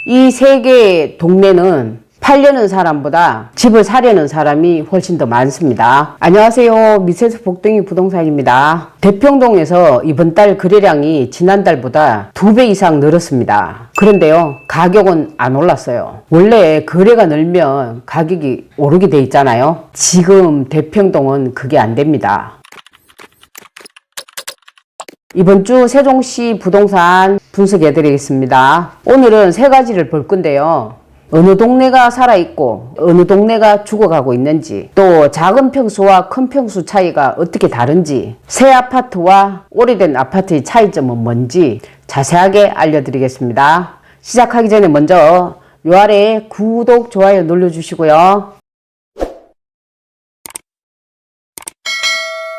이 세 개의 동네는 팔려는 사람보다 집을 사려는 사람이 훨씬 더 많습니다. 안녕하세요. 미세스 복덩이 부동산입니다. 대평동에서 이번 달 거래량이 지난달보다 2배 이상 늘었습니다. 그런데요, 가격은 안 올랐어요. 원래 거래가 늘면 가격이 오르게 돼 있잖아요. 지금 대평동은 그게 안 됩니다. 이번 주 세종시 부동산 분석해 드리겠습니다. 오늘은 세 가지를 볼 건데요. 어느 동네가 살아있고 어느 동네가 죽어가고 있는지, 또 작은 평수와 큰 평수 차이가 어떻게 다른지, 새 아파트와 오래된 아파트의 차이점은 뭔지 자세하게 알려드리겠습니다. 시작하기 전에 먼저 요 아래 구독, 좋아요 눌러주시고요.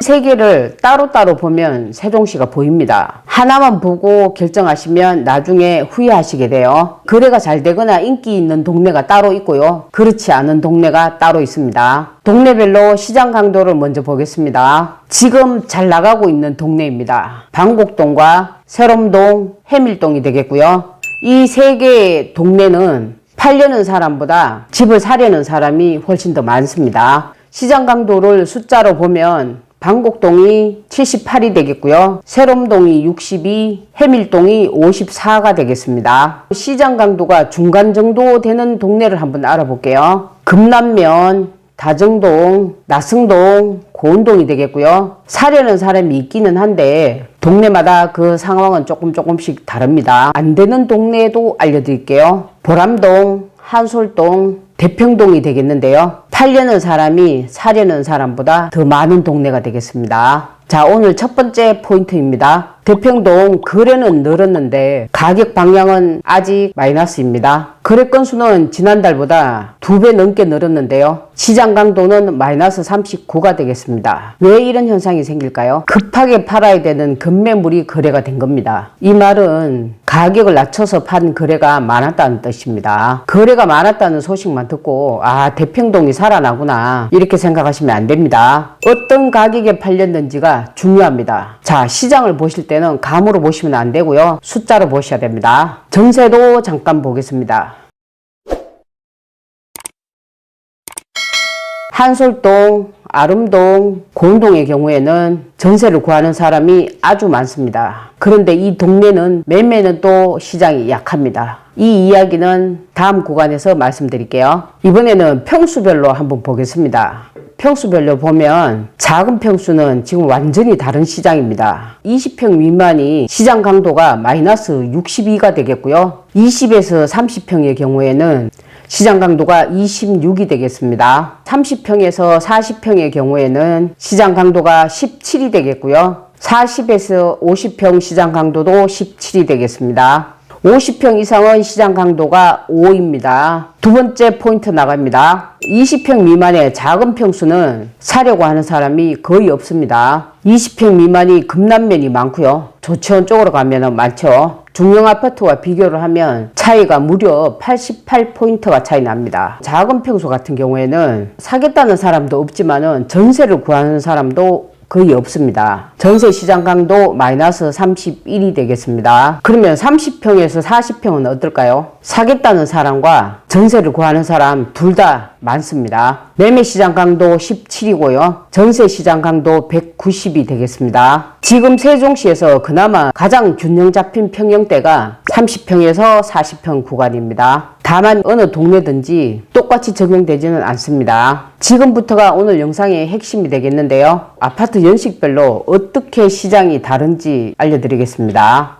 세 개를 따로따로 보면 세종시가 보입니다. 하나만 보고 결정하시면 나중에 후회하시게 돼요. 거래가 잘 되거나 인기 있는 동네가 따로 있고요. 그렇지 않은 동네가 따로 있습니다. 동네별로 시장 강도를 먼저 보겠습니다. 지금 잘 나가고 있는 동네입니다. 방곡동과 세롬동, 해밀동이 되겠고요. 이 세 개의 동네는 팔려는 사람보다 집을 사려는 사람이 훨씬 더 많습니다. 시장 강도를 숫자로 보면 방곡동이 78이 되겠고요. 세롬동이 62, 해밀동이 54가 되겠습니다. 시장 강도가 중간 정도 되는 동네를 한번 알아볼게요. 금남면, 다정동, 나승동, 고운동이 되겠고요. 사려는 사람이 있기는 한데 동네마다 그 상황은 조금씩 다릅니다. 안 되는 동네도 알려드릴게요. 보람동, 한솔동, 대평동이 되겠는데요. 팔려는 사람이 사려는 사람보다 더 많은 동네가 되겠습니다. 자, 오늘 첫 번째 포인트입니다. 대평동 거래는 늘었는데 가격 방향은 아직 마이너스입니다. 거래 건수는 지난달보다 2배 넘게 늘었는데요. 시장 강도는 마이너스 39가 되겠습니다. 왜 이런 현상이 생길까요? 급하게 팔아야 되는 급매물이 거래가 된 겁니다. 이 말은 가격을 낮춰서 판 거래가 많았다는 뜻입니다. 거래가 많았다는 소식만 듣고 대평동이 살아나구나 이렇게 생각하시면 안 됩니다. 어떤 가격에 팔렸는지가 중요합니다. 자, 시장을 보실 때는 감으로 보시면 안 되고요. 숫자로 보셔야 됩니다. 전세도 잠깐 보겠습니다. 한솔동, 아름동, 고운동의 경우에는 전세를 구하는 사람이 아주 많습니다. 그런데 이 동네는 매매는 또 시장이 약합니다. 이 이야기는 다음 구간에서 말씀드릴게요. 이번에는 평수별로 한번 보겠습니다. 평수별로 보면 작은 평수는 지금 완전히 다른 시장입니다. 20평 미만이 시장 강도가 마이너스 62가 되겠고요. 20에서 30평의 경우에는 시장 강도가 26이 되겠습니다. 30평에서 40평의 경우에는 시장 강도가 17이 되겠고요. 40에서 50평 시장 강도도 17이 되겠습니다. 50평 이상은 시장 강도가 5입니다. 두 번째 포인트 나갑니다. 20평 미만의 작은 평수는 사려고 하는 사람이 거의 없습니다. 20평 미만이 금남면이 많고요. 조치원 쪽으로 가면 많죠. 중형 아파트와 비교를 하면 차이가 무려 88포인트가 차이 납니다. 작은 평수 같은 경우에는 사겠다는 사람도 없지만은 전세를 구하는 사람도 거의 없습니다. 전세 시장 강도 마이너스 31이 되겠습니다. 그러면 30평에서 40평은 어떨까요? 사겠다는 사람과 전세를 구하는 사람 둘 다 많습니다. 매매 시장 강도 17이고요. 전세 시장 강도 190이 되겠습니다. 지금 세종시에서 그나마 가장 균형 잡힌 평형대가 30평에서 40평 구간입니다. 다만 어느 동네든지 똑같이 적용되지는 않습니다. 지금부터가 오늘 영상의 핵심이 되겠는데요. 아파트 연식별로 어떻게 시장이 다른지 알려드리겠습니다.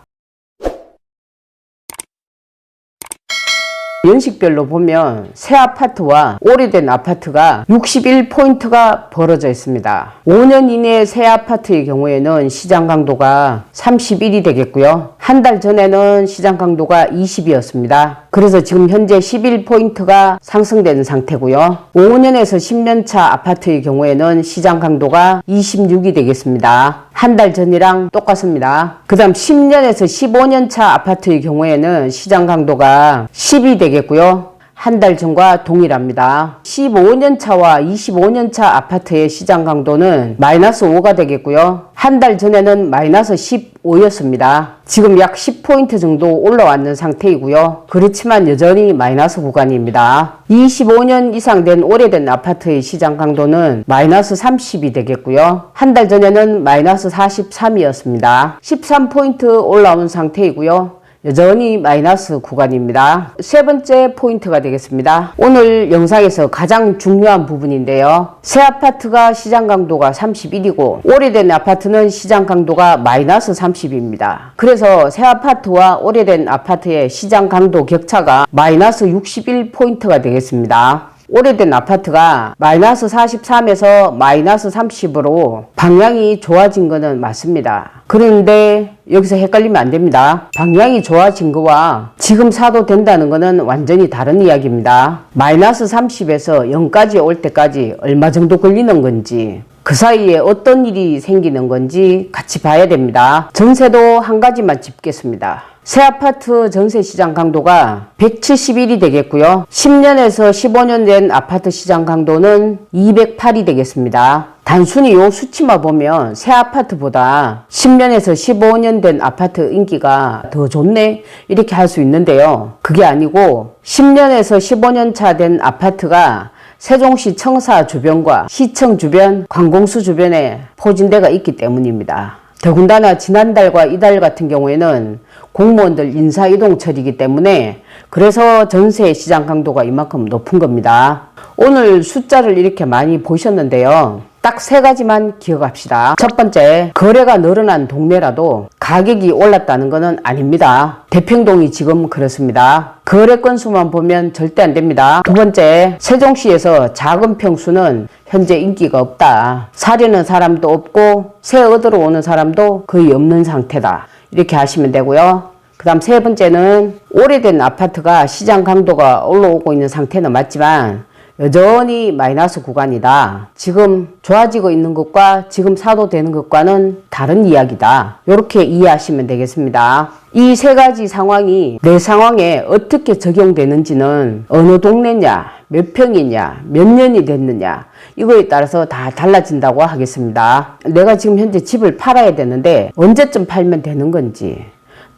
연식별로 보면 새 아파트와 오래된 아파트가 61포인트가 벌어져 있습니다. 5년 이내 새 아파트의 경우에는 시장 강도가 31이 되겠고요. 한 달 전에는 시장 강도가 20이었습니다. 그래서 지금 현재 11포인트가 상승되는 상태고요. 5년에서 10년차 아파트의 경우에는 시장 강도가 26이 되겠습니다. 한 달 전이랑 똑같습니다. 그 다음 10년에서 15년차 아파트의 경우에는 시장 강도가 10이 되겠고요. 한 달 전과 동일합니다. 15년차와 25년차 아파트의 시장 강도는 마이너스 5가 되겠고요. 한 달 전에는 마이너스 15였습니다. 지금 약 10포인트 정도 올라왔는 상태이고요. 그렇지만 여전히 마이너스 구간입니다. 25년 이상 된 오래된 아파트의 시장 강도는 마이너스 30이 되겠고요. 한 달 전에는 마이너스 43이었습니다. 13포인트 올라온 상태이고요. 여전히 마이너스 구간입니다. 세 번째 포인트가 되겠습니다. 오늘 영상에서 가장 중요한 부분인데요. 새 아파트가 시장 강도가 31이고 오래된 아파트는 시장 강도가 마이너스 30입니다. 그래서 새 아파트와 오래된 아파트의 시장 강도 격차가 마이너스 61포인트가 되겠습니다. 오래된 아파트가 마이너스 43에서 마이너스 30으로 방향이 좋아진 것은 맞습니다. 그런데 여기서 헷갈리면 안 됩니다. 방향이 좋아진 거와 지금 사도 된다는 것은 완전히 다른 이야기입니다. 마이너스 30에서 0까지 올 때까지 얼마 정도 걸리는 건지 그 사이에 어떤 일이 생기는 건지 같이 봐야 됩니다. 전세도 한 가지만 짚겠습니다. 새 아파트 전세 시장 강도가 171이 되겠고요. 10년에서 15년 된 아파트 시장 강도는 208이 되겠습니다. 단순히 요 수치만 보면 새 아파트보다 10년에서 15년 된 아파트 인기가 더 좋네 이렇게 할 수 있는데요. 그게 아니고 10년에서 15년 차 된 아파트가 세종시 청사 주변과 시청 주변, 관공수 주변에 포진대가 있기 때문입니다. 더군다나 지난달과 이달 같은 경우에는 공무원들 인사이동철이기 때문에 그래서 전세 시장 강도가 이만큼 높은 겁니다. 오늘 숫자를 이렇게 많이 보셨는데요. 딱 세 가지만 기억합시다. 첫 번째, 거래가 늘어난 동네라도 가격이 올랐다는 것은 아닙니다. 대평동이 지금 그렇습니다. 거래 건수만 보면 절대 안 됩니다. 두 번째, 세종시에서 작은 평수는 현재 인기가 없다. 사려는 사람도 없고 새 얻으러 오는 사람도 거의 없는 상태다. 이렇게 하시면 되고요. 그 다음 세 번째는 오래된 아파트가 시장 강도가 올라오고 있는 상태는 맞지만 여전히 마이너스 구간이다. 지금 좋아지고 있는 것과 지금 사도 되는 것과는 다른 이야기다. 이렇게 이해하시면 되겠습니다. 이 세 가지 상황이 내 상황에 어떻게 적용되는지는 어느 동네냐, 몇 평이냐, 몇 년이 됐느냐 이거에 따라서 다 달라진다고 하겠습니다. 내가 지금 현재 집을 팔아야 되는데 언제쯤 팔면 되는 건지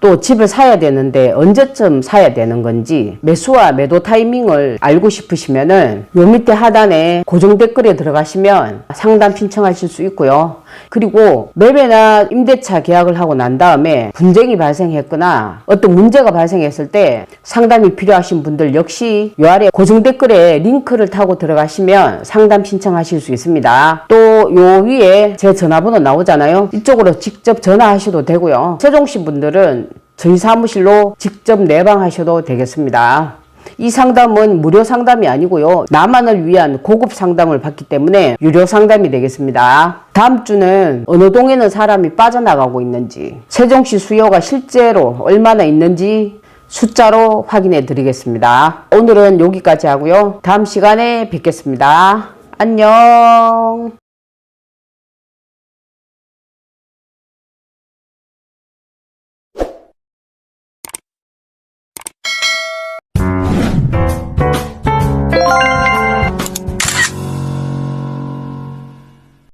또 집을 사야 되는데 언제쯤 사야 되는 건지 매수와 매도 타이밍을 알고 싶으시면은 요 밑에 하단에 고정 댓글에 들어가시면 상담 신청하실 수 있고요. 그리고 매매나 임대차 계약을 하고 난 다음에 분쟁이 발생했거나 어떤 문제가 발생했을 때 상담이 필요하신 분들 역시 요 아래 고정 댓글에 링크를 타고 들어가시면 상담 신청하실 수 있습니다. 또 요 위에 제 전화번호 나오잖아요. 이쪽으로 직접 전화하셔도 되고요. 세종시 분들은 저희 사무실로 직접 내방하셔도 되겠습니다. 이 상담은 무료 상담이 아니고요. 나만을 위한 고급 상담을 받기 때문에 유료 상담이 되겠습니다. 다음 주는 어느 동에는 사람이 빠져나가고 있는지 세종시 수요가 실제로 얼마나 있는지 숫자로 확인해 드리겠습니다. 오늘은 여기까지 하고요. 다음 시간에 뵙겠습니다. 안녕.